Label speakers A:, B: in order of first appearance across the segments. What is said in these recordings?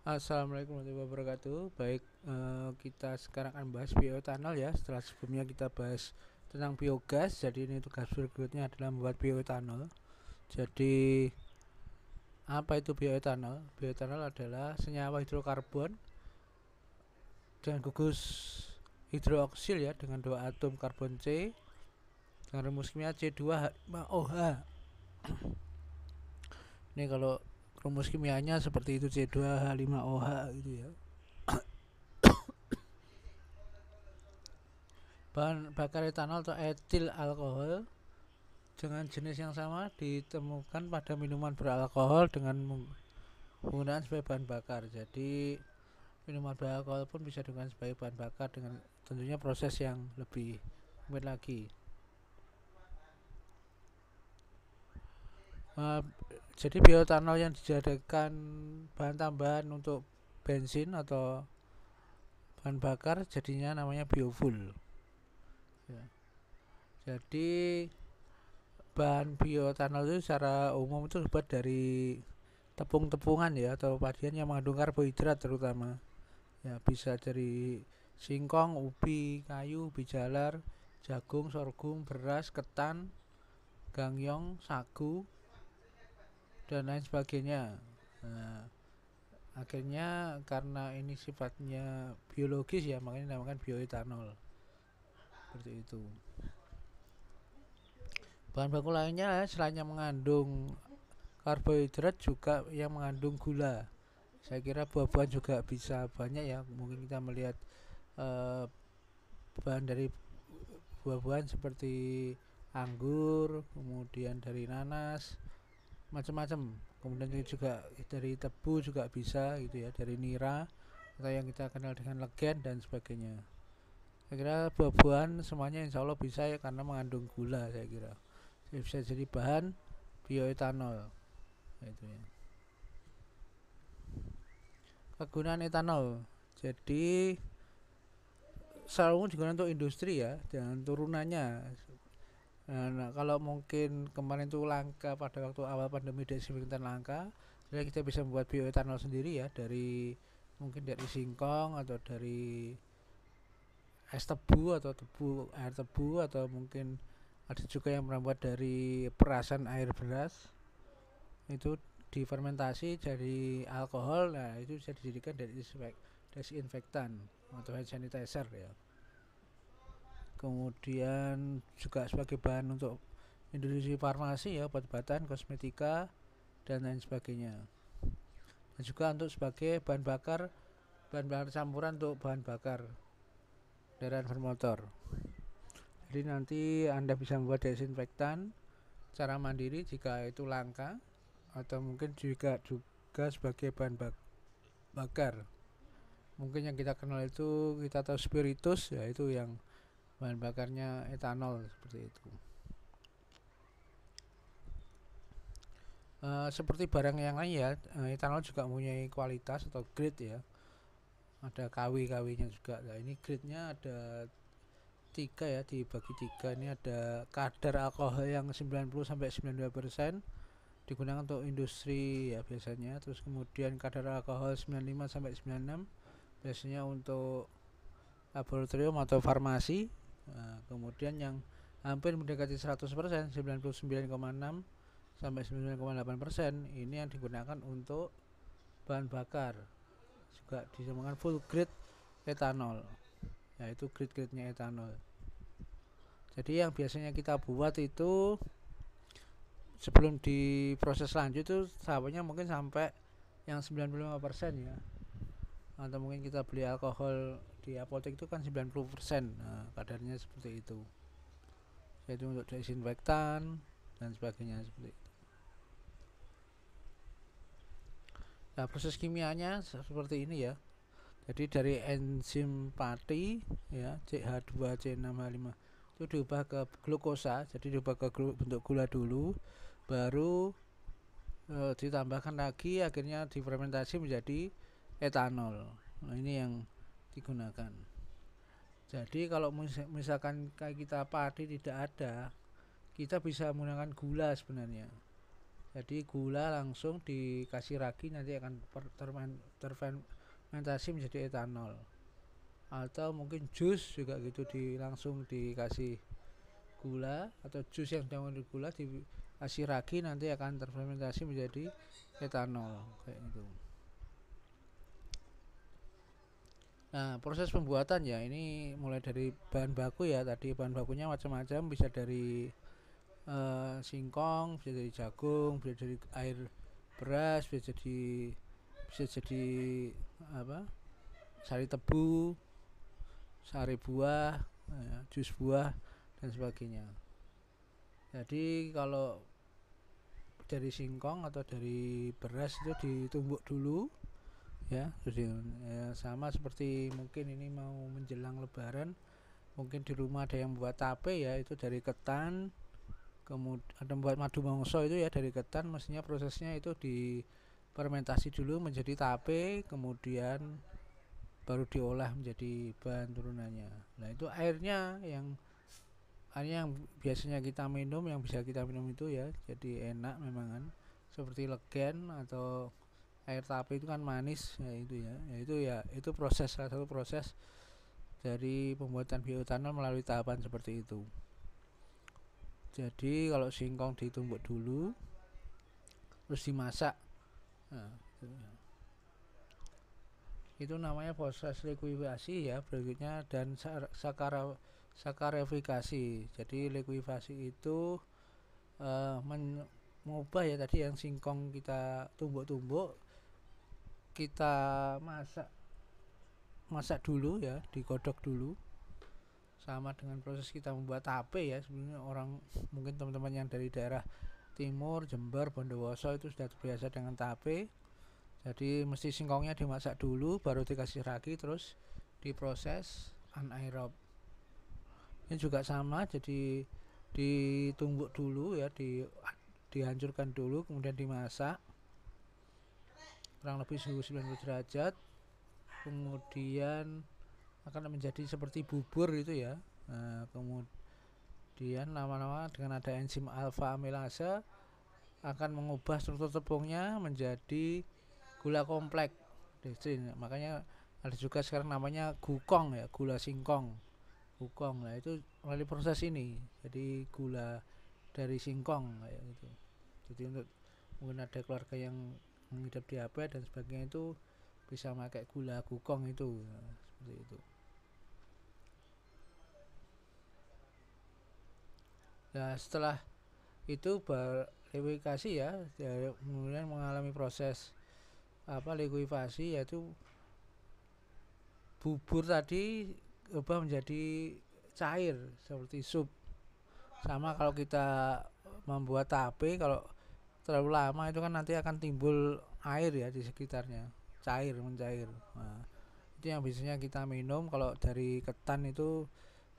A: Assalamualaikum warahmatullahi wabarakatuh. Baik, kita sekarang akan bahas bioetanol ya. Setelah sebelumnya kita bahas tentang biogas, jadi ini tugas berikutnya adalah membuat bioetanol. Jadi apa itu bioetanol? Bioetanol adalah senyawa hidrokarbon dengan gugus hidroksil ya, dengan dua atom karbon C dengan rumus kimia C2H5OH. Ini kalau rumus kimianya seperti itu, C2H5OH gitu ya. Bahan bakar etanol atau etil alkohol dengan jenis yang sama ditemukan pada minuman beralkohol dengan penggunaan sebagai bahan bakar. Jadi minuman beralkohol pun bisa digunakan sebagai bahan bakar dengan tentunya proses yang lebih rumit lagi. Jadi bioetanol yang dijadikan bahan tambahan untuk bensin atau bahan bakar jadinya namanya biofuel ya. Jadi bahan bioetanol itu secara umum itu terbuat dari tepung-tepungan ya, atau padian yang mengandung karbohidrat terutama ya, bisa dari singkong, ubi kayu, ubi jalar, jagung, sorghum, beras, ketan, gangyong, sagu, dan lain sebagainya. Nah, akhirnya karena ini sifatnya biologis ya, makanya dinamakan bioetanol seperti itu. Bahan baku lainnya selain yang mengandung karbohidrat juga yang mengandung gula. Saya kira buah-buahan juga bisa banyak ya, mungkin kita melihat eh, bahan dari buah-buahan seperti anggur, kemudian dari nanas, macam-macam. Kemudian juga dari tebu juga bisa gitu ya, dari nira atau yang kita kenal dengan legen dan sebagainya. Saya kira buah-buahan semuanya insya Allah bisa ya, karena mengandung gula. Saya kira bisa jadi bahan bioetanol itu ya. Kegunaan etanol, jadi selalu digunakan untuk industri ya, dan turunannya. Nah, kalau mungkin kemarin itu langka pada waktu awal pandemi, desinfektan langka, jadi kita bisa membuat bioetanol sendiri ya, dari mungkin dari singkong atau dari es tebu atau air tebu, atau mungkin ada juga yang membuat dari perasan air beras itu difermentasi jadi alkohol. Nah, itu bisa dijadikan dari desinfektan atau hand sanitizer ya. Kemudian juga sebagai bahan untuk industri farmasi ya, obat-obatan, kosmetika, dan lain sebagainya. Dan juga untuk sebagai bahan bakar campuran untuk bahan bakar kendaraan bermotor. Jadi nanti Anda bisa membuat desinfektan secara mandiri jika itu langka, atau mungkin juga sebagai bahan bakar. Mungkin yang kita kenal itu, kita tahu spiritus, yaitu yang bahan bakarnya etanol seperti itu. Seperti barang yang lain ya, etanol juga mempunyai kualitas atau grade ya. Ada KW-KW-nya juga. Nah, ini grade-nya ada tiga ya, dibagi tiga. Ini ada kadar alkohol yang 90 sampai 92% digunakan untuk industri ya biasanya. Terus kemudian kadar alkohol 95 sampai 96 biasanya untuk laboratorium atau farmasi. Nah, kemudian yang hampir mendekati 100%, 99,6 sampai 99,8% ini yang digunakan untuk bahan bakar, juga dinamakan full grade etanol, yaitu grade-grade-nya etanol. Jadi yang biasanya kita buat itu sebelum diproses lanjut itu tahapannya mungkin sampai yang 95% ya, atau mungkin kita beli alkohol di apotek itu kan 90%. Nah, kadarnya seperti itu, yaitu untuk desinfektan dan sebagainya seperti itu. Nah, proses kimianya seperti ini ya. Jadi dari enzim pati ya, CH2C6H5 itu diubah ke glukosa, jadi diubah ke bentuk gula dulu, baru ditambahkan lagi, akhirnya difermentasi menjadi etanol. Nah, ini yang digunakan. Jadi kalau misalkan kayak kita padi tidak ada, kita bisa menggunakan gula sebenarnya. Jadi gula langsung dikasih ragi nanti akan terfermentasi menjadi etanol. Atau mungkin jus juga gitu, langsung dikasih gula, atau jus yang sudah mengandung gula dikasih ragi nanti akan terfermentasi menjadi etanol kayak gitu. Nah, proses pembuatan ya ini mulai dari bahan baku ya, tadi bahan bakunya macam-macam, bisa dari singkong, bisa dari jagung, bisa dari air beras, bisa jadi apa, sari tebu, sari buah, jus buah dan sebagainya. Jadi kalau dari singkong atau dari beras itu ditumbuk dulu ya, sama seperti mungkin ini mau menjelang lebaran, mungkin di rumah ada yang buat tape ya, itu dari ketan. Kemudian ada buat madu mongso itu ya dari ketan, mestinya prosesnya itu difermentasi dulu menjadi tape, kemudian baru diolah menjadi bahan turunannya. Nah itu airnya yang biasanya kita minum, yang bisa kita minum itu ya, jadi enak memang kan, seperti legen atau air tape itu kan manis ya, itu proses, salah satu proses dari pembuatan bioetanol melalui tahapan seperti itu. Jadi kalau singkong ditumbuk dulu terus dimasak, nah, itu namanya proses likuifaksi ya berikutnya, dan sakarifikasi. Jadi likuifaksi itu mengubah ya tadi yang singkong kita tumbuk-tumbuk, kita masak dulu ya, digodok dulu, sama dengan proses kita membuat tape ya. Sebenarnya orang, mungkin teman-teman yang dari daerah timur, Jember, Bondowoso itu sudah terbiasa dengan tape. Jadi mesti singkongnya dimasak dulu, baru dikasih ragi, terus diproses anaerob. Ini juga sama, jadi ditumbuk dulu ya, dihancurkan dulu, kemudian dimasak kurang lebih suhu 90 derajat, kemudian akan menjadi seperti bubur itu ya. Nah, kemudian lama-lama dengan ada enzim alfa amilase akan mengubah struktur tepungnya menjadi gula kompleks dextrin. Makanya ada juga sekarang namanya gukong ya, gula singkong, gukong. Nah itu melalui proses ini jadi gula dari singkong kayak gitu. Jadi untuk mungkin ada keluarga yang mengidap diabetes dan sebagainya, itu bisa pakai gula gukong itu, nah, seperti itu. Nah setelah itu likuifaksi ya, kemudian mengalami proses likuifaksi, yaitu bubur tadi ubah menjadi cair seperti sup. Sama kalau kita membuat tape, kalau terlalu lama itu kan nanti akan timbul air ya di sekitarnya, mencair. Nah, itu yang biasanya kita minum. Kalau dari ketan itu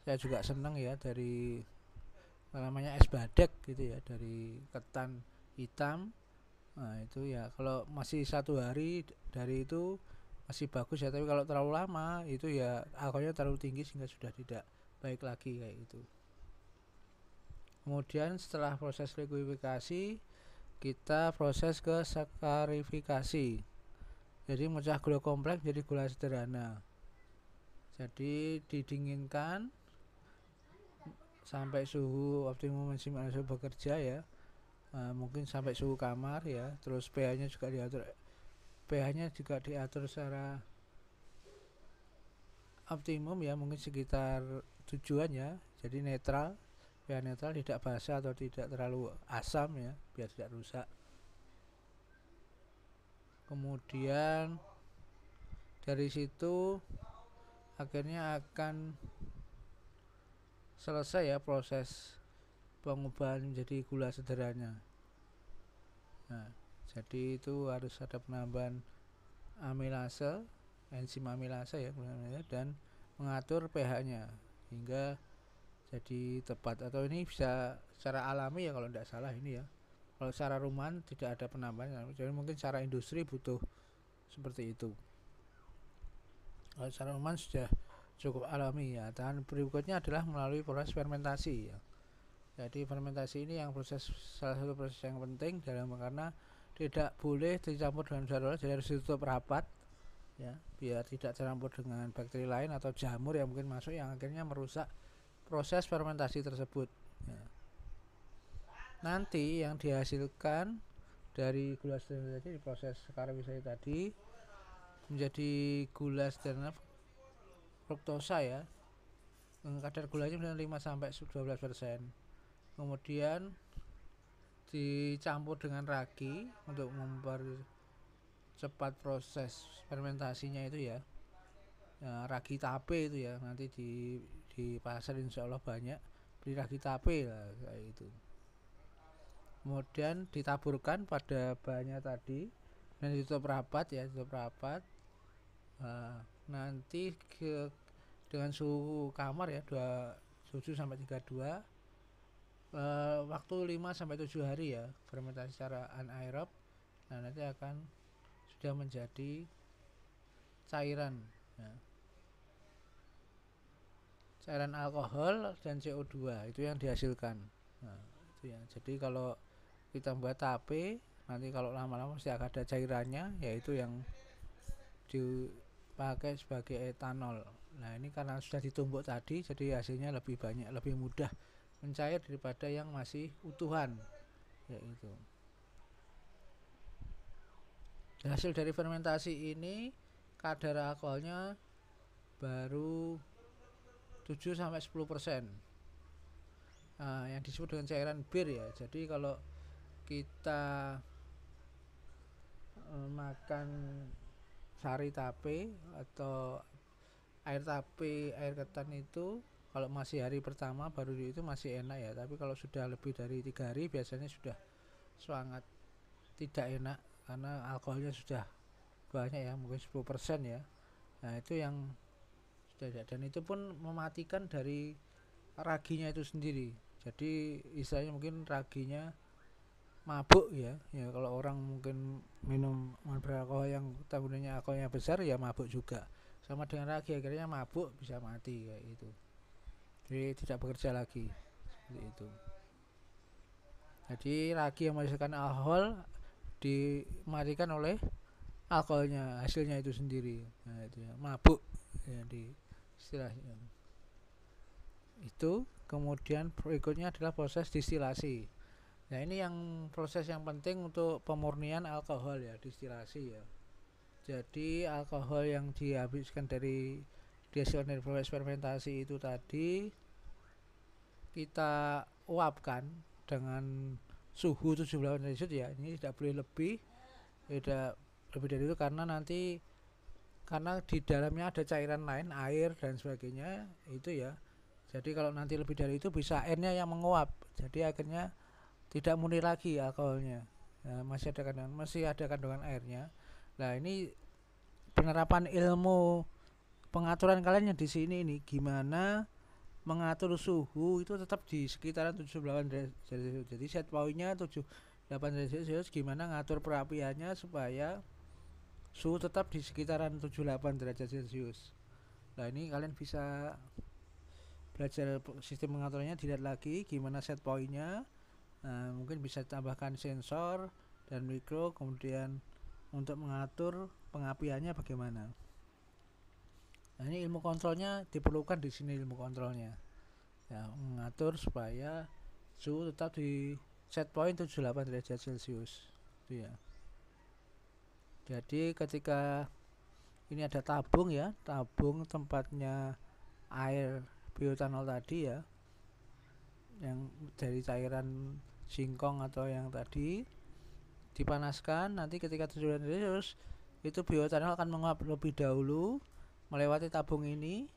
A: saya juga seneng ya, dari namanya es badek gitu ya, dari ketan hitam. Nah itu ya kalau masih 1 hari dari itu masih bagus ya, tapi kalau terlalu lama itu ya alkoholnya terlalu tinggi sehingga sudah tidak baik lagi kayak gitu. Kemudian setelah proses likuifikasi, kita proses ke sakarifikasi. Jadi mecah gula kompleks jadi gula sederhana. Jadi didinginkan sampai suhu optimum enzim anaerob bekerja ya, mungkin sampai suhu kamar ya. Terus pH-nya juga diatur secara optimum ya, mungkin sekitar tujuan ya, jadi netral, pH netral, tidak basa atau tidak terlalu asam ya, biar tidak rusak. Kemudian dari situ akhirnya akan selesai ya proses pengubahan menjadi gula sederhana. Nah, jadi itu harus ada penambahan amilase, enzim amilase ya, dan mengatur pH-nya hingga jadi tepat. Atau ini bisa secara alami ya kalau tidak salah ini ya. Kalau secara rumahan tidak ada penambahan, jadi mungkin secara industri butuh seperti itu. Kalau secara rumahan sudah cukup alami ya. Dan berikutnya adalah melalui proses fermentasi ya. Jadi fermentasi ini yang salah satu proses yang penting karena tidak boleh dicampur dengan udara, jadi harus ditutup rapat ya, biar tidak tercampur dengan bakteri lain atau jamur yang mungkin masuk yang akhirnya merusak proses fermentasi tersebut ya. Nanti yang dihasilkan dari gula stevia tadi, proses karawisata tadi menjadi gula stevia fruktosa ya, kadar gulanya 5-12%. Kemudian dicampur dengan ragi untuk mempercepat proses fermentasinya itu ya. Ragi tape itu ya, nanti di pasar insya Allah banyak, beli ragi tape lah kayak itu. Kemudian ditaburkan pada bahannya tadi dan ditutup rapat ya, nanti dengan suhu kamar ya 27-32, waktu 5-7 hari ya, fermentasi secara anaerob. Nah, nanti akan sudah menjadi cairan ya. Cairan alkohol dan CO2 itu yang dihasilkan. Nah, itu ya. Jadi kalau kita buat tape, nanti kalau lama-lama pasti akan ada cairannya, yaitu yang dipakai sebagai etanol. Nah, ini karena sudah ditumbuk tadi, jadi hasilnya lebih banyak, lebih mudah mencair daripada yang masih utuhan, yaitu. Hasil dari fermentasi ini kadar alkoholnya baru 7-10%. Yang disebut dengan cairan bir ya. Jadi kalau kita makan sari tape atau air tape, air ketan itu kalau masih hari pertama baru itu masih enak ya, tapi kalau sudah lebih dari 3 hari biasanya sudah sangat tidak enak karena alkoholnya sudah banyak ya, mungkin 10% ya. Nah, itu yang sudah, dan itu pun mematikan dari raginya itu sendiri. Jadi istilahnya mungkin raginya mabuk ya. Ya kalau orang mungkin minum beralkohol yang tabungannya alkoholnya besar ya mabuk juga. Sama dengan ragi, akhirnya mabuk bisa mati kayak itu. Jadi tidak bekerja lagi seperti itu. Jadi ragi yang menghasilkan alkohol dimatikan oleh alkoholnya, hasilnya itu sendiri. Nah, itu ya, mabuk ya di istilahnya. Itu kemudian berikutnya adalah proses distilasi. Nah, ini yang proses yang penting untuk pemurnian alkohol ya, distilasi ya. Jadi alkohol yang dihabiskan dari proses fermentasi itu tadi kita uapkan dengan suhu 78 derajat ya. Ini tidak boleh lebih, tidak lebih dari itu karena nanti di dalamnya ada cairan lain, air dan sebagainya itu ya. Jadi kalau nanti lebih dari itu bisa airnya yang menguap. Jadi akhirnya tidak murni lagi alkoholnya. Nah, masih ada kandungan airnya. Nah, ini penerapan ilmu pengaturan kalian yang di sini ini gimana mengatur suhu itu tetap di sekitaran 78 derajat. Jadi set pointnya 78 derajat, gimana ngatur perapiannya supaya suhu tetap di sekitaran 78 derajat Celcius. Nah, ini kalian bisa belajar sistem pengaturnya, dilihat lagi gimana set pointnya. Nah, mungkin bisa tambahkan sensor dan mikro, kemudian untuk mengatur pengapiannya bagaimana. Nah, ini ilmu kontrolnya diperlukan di sini, ilmu kontrolnya ya, mengatur supaya suhu tetap di set point 78 derajat Celcius itu ya. Jadi ketika ini ada tabung ya, tabung tempatnya air bioetanol tadi ya, yang dari cairan singkong atau yang tadi dipanaskan, nanti ketika 79 derajat itu bioetanol akan menguap lebih dahulu melewati tabung ini,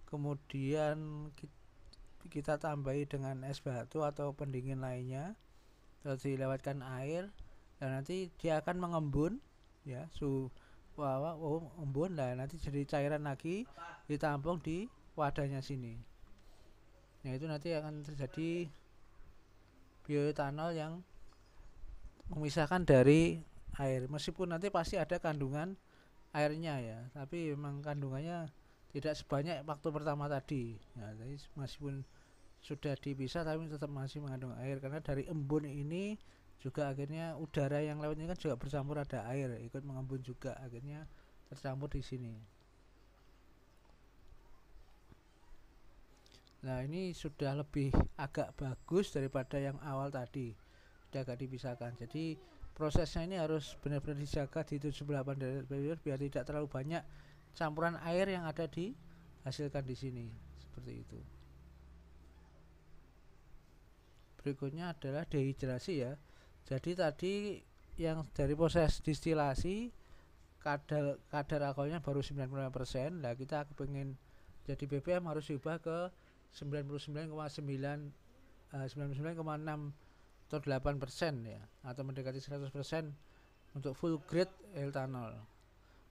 A: kemudian kita tambahi dengan es batu atau pendingin lainnya, terus dilewatkan air dan nanti dia akan mengembun ya, embun, nah nanti jadi cairan lagi ditampung di wadahnya sini. Nah, itu nanti akan terjadi bioetanol yang memisahkan dari air, meskipun nanti pasti ada kandungan airnya ya, tapi memang kandungannya tidak sebanyak waktu pertama tadi. Nah, jadi meskipun sudah dipisah tapi tetap masih mengandung air, karena dari embun ini juga akhirnya udara yang lewat ini kan juga bercampur ada air, ikut mengembun juga, akhirnya tercampur di sini. Nah ini sudah lebih agak bagus daripada yang awal tadi, sudah agak dipisahkan. Jadi prosesnya ini harus benar-benar dijaga di 78 derajat Celcius biar tidak terlalu banyak campuran air yang ada dihasilkan di sini, seperti itu. Berikutnya adalah dehidrasi ya. Jadi tadi yang dari proses distilasi kadar alkoholnya baru 95%. Nah kita pengen jadi BBM harus diubah ke 99,9 99,6 atau 8% ya, atau mendekati 100% untuk full grade etanol.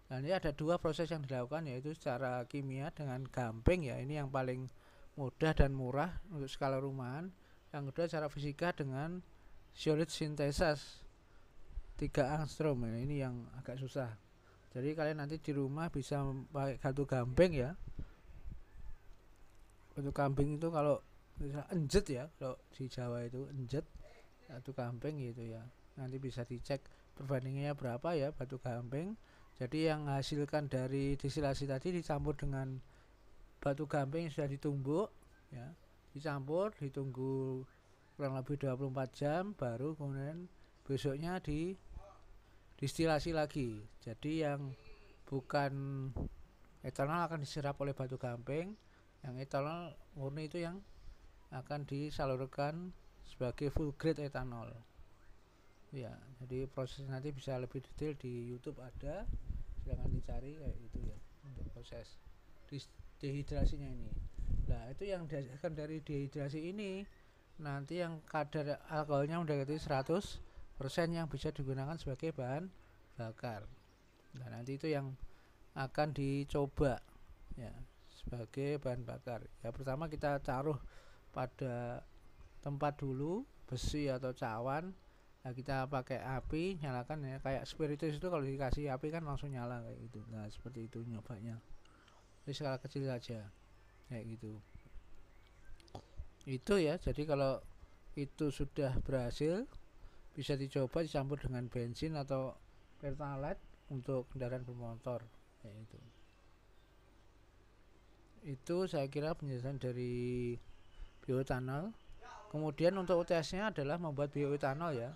A: Nah ini ada dua proses yang dilakukan, yaitu secara kimia dengan gamping ya, ini yang paling mudah dan murah untuk skala rumahan. Yang kedua secara fisika dengan solid synthesis 3 angstrom, ini yang agak susah. Jadi kalian nanti di rumah bisa pakai batu gamping ya. Batu gamping itu kalau enjet ya, kalau di Jawa itu enjet, batu gamping gitu ya. Nanti bisa dicek perbandingannya berapa ya batu gamping. Jadi yang hasilkan dari distilasi tadi dicampur dengan batu gamping yang sudah ditumbuk ya, dicampur, ditunggu kurang lebih 24 jam, baru kemudian besoknya distilasi lagi. Jadi yang bukan etanol akan diserap oleh batu gamping, yang etanol murni itu yang akan disalurkan sebagai full grade etanol ya. Jadi proses nanti bisa lebih detail di YouTube ada, silahkan dicari kayak gitu ya untuk proses dehidrasinya ini. Nah itu yang dihasilkan dari dehidrasi ini nanti yang kadar alkoholnya mendekati 100% yang bisa digunakan sebagai bahan bakar. Nah nanti itu yang akan dicoba ya sebagai bahan bakar ya. Pertama kita taruh pada tempat dulu, besi atau cawan. Nah kita pakai api, nyalakan ya, kayak spiritus itu kalau dikasih api kan langsung nyala kayak gitu. Nah seperti itu nyobanya, jadi skala kecil saja kayak gitu itu ya. Jadi kalau itu sudah berhasil, bisa dicoba dicampur dengan bensin atau pertalite untuk kendaraan bermotor kayak gitu. Itu saya kira penjelasan dari bioetanol. Kemudian untuk UTS-nya adalah membuat bioetanol ya.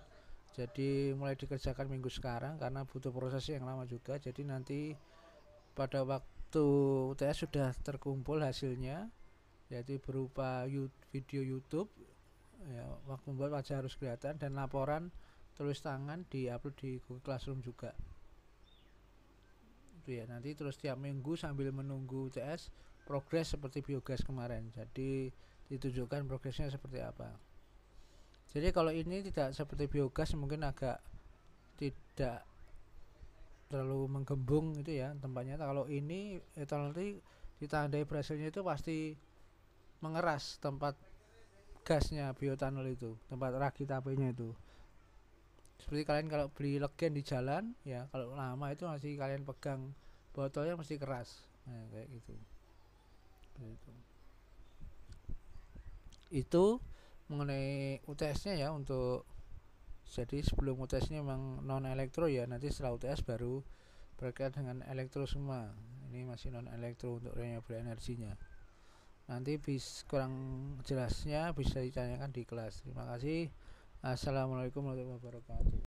A: Jadi mulai dikerjakan minggu sekarang karena butuh proses yang lama juga. Jadi nanti pada waktu UTS sudah terkumpul hasilnya, yaitu berupa video YouTube ya, waktu membuat wajah harus kelihatan, dan laporan tulis tangan diupload di Google Classroom juga. Itu ya, nanti terus tiap minggu sambil menunggu UTS progres seperti biogas kemarin. Jadi ditunjukkan progresnya seperti apa. Jadi kalau ini tidak seperti biogas mungkin agak tidak terlalu menggembung itu ya tempatnya. Kalau ini etanol nanti ditandai berhasilnya itu pasti mengeras tempat gasnya bioetanol itu, tempat rakit apinya itu. Seperti kalian kalau beli legen di jalan ya, kalau lama itu masih kalian pegang botolnya mesti keras. Nah, kayak gitu. Itu mengenai UTS-nya ya. Untuk jadi sebelum UTS-nya memang non elektro ya, nanti setelah UTS baru berkaitan dengan elektro semua. Ini masih non elektro untuk renewable energinya. Nanti kurang jelasnya bisa ditanyakan di kelas. Terima kasih. Assalamualaikum warahmatullahi wabarakatuh.